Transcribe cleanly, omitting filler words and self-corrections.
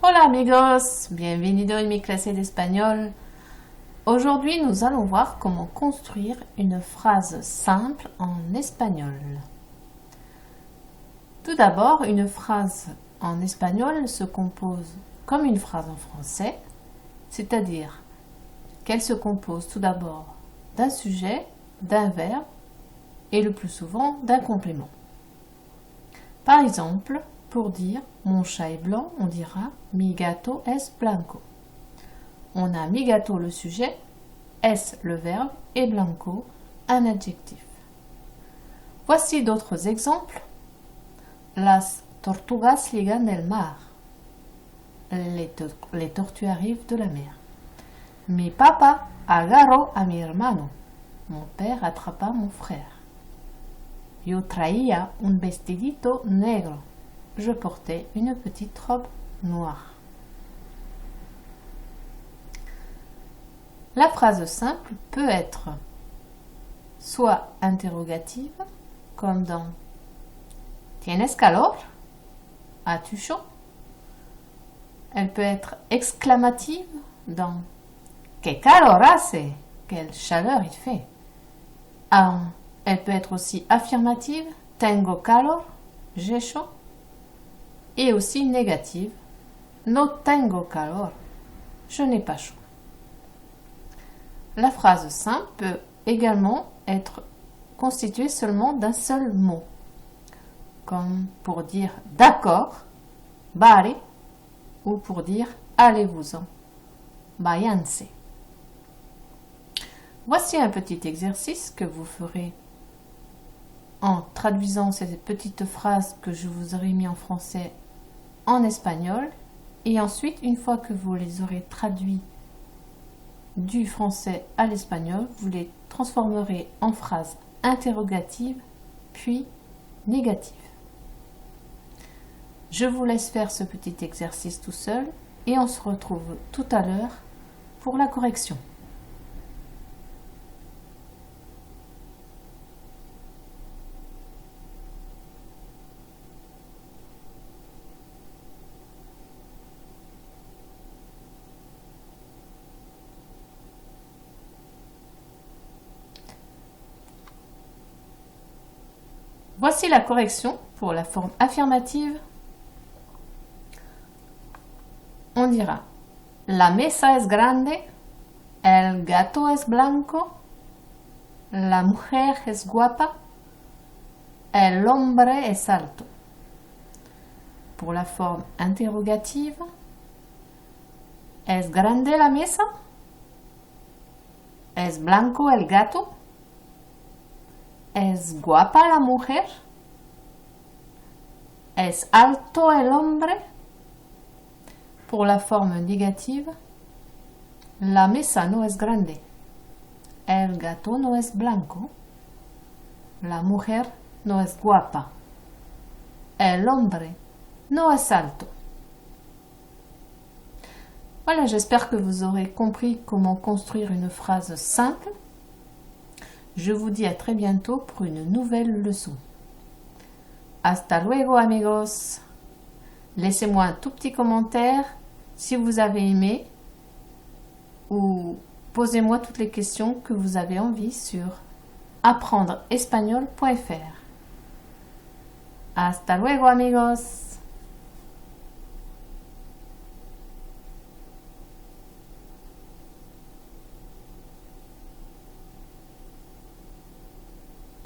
Hola amigos, bienvenido en mi clase d'espagnol. Aujourd'hui, nous allons voir comment construire une phrase simple en espagnol. Tout d'abord, une phrase en espagnol se compose comme une phrase en français, c'est-à-dire qu'elle se compose tout d'abord d'un sujet, d'un verbe et le plus souvent d'un complément. Par exemple, pour dire mon chat est blanc, on dira mi gato es blanco. On a mi gato le sujet, es le verbe et blanco un adjectif. Voici d'autres exemples. Las tortugas llegan del mar. Les tortues arrivent de la mer. Mi papa agarró a mi hermano. Mon père attrapa mon frère. Yo traía un vestidito negro. Je portais une petite robe noire. La phrase simple peut être soit interrogative, comme dans ¿Tienes calor? As-tu chaud? Elle peut être exclamative dans ¿Qué calor hace? Quelle chaleur il fait. Elle peut être aussi affirmative, Tengo calor, j'ai chaud. Et aussi négative, No tengo calor, je n'ai pas chaud. La phrase simple peut également être constituée seulement d'un seul mot, comme pour dire d'accord, vale, ou pour dire allez-vous-en, váyanse. Voici un petit exercice que vous ferez en traduisant ces petites phrases que je vous aurai mis en français en espagnol, et ensuite, une fois que vous les aurez traduits du français à l'espagnol, vous les transformerez en phrases interrogatives, puis négatives. Je vous laisse faire ce petit exercice tout seul, et on se retrouve tout à l'heure pour la correction. Voici la correction pour la forme affirmative. On dira La mesa es grande, el gato es blanco, la mujer es guapa, el hombre es alto. Pour la forme interrogative, ¿Es grande la mesa? ¿Es blanco el gato? ¿Es guapa la mujer? ¿Es alto el hombre? Pour la forme négative, la mesa no es grande. El gato no es blanco. La mujer no es guapa. El hombre no es alto. Voilà, j'espère que vous aurez compris comment construire une phrase simple. Je vous dis à très bientôt pour une nouvelle leçon. Hasta luego amigos. Laissez-moi un tout petit commentaire si vous avez aimé ou posez-moi toutes les questions que vous avez envie sur apprendreespagnol.fr. Hasta luego amigos.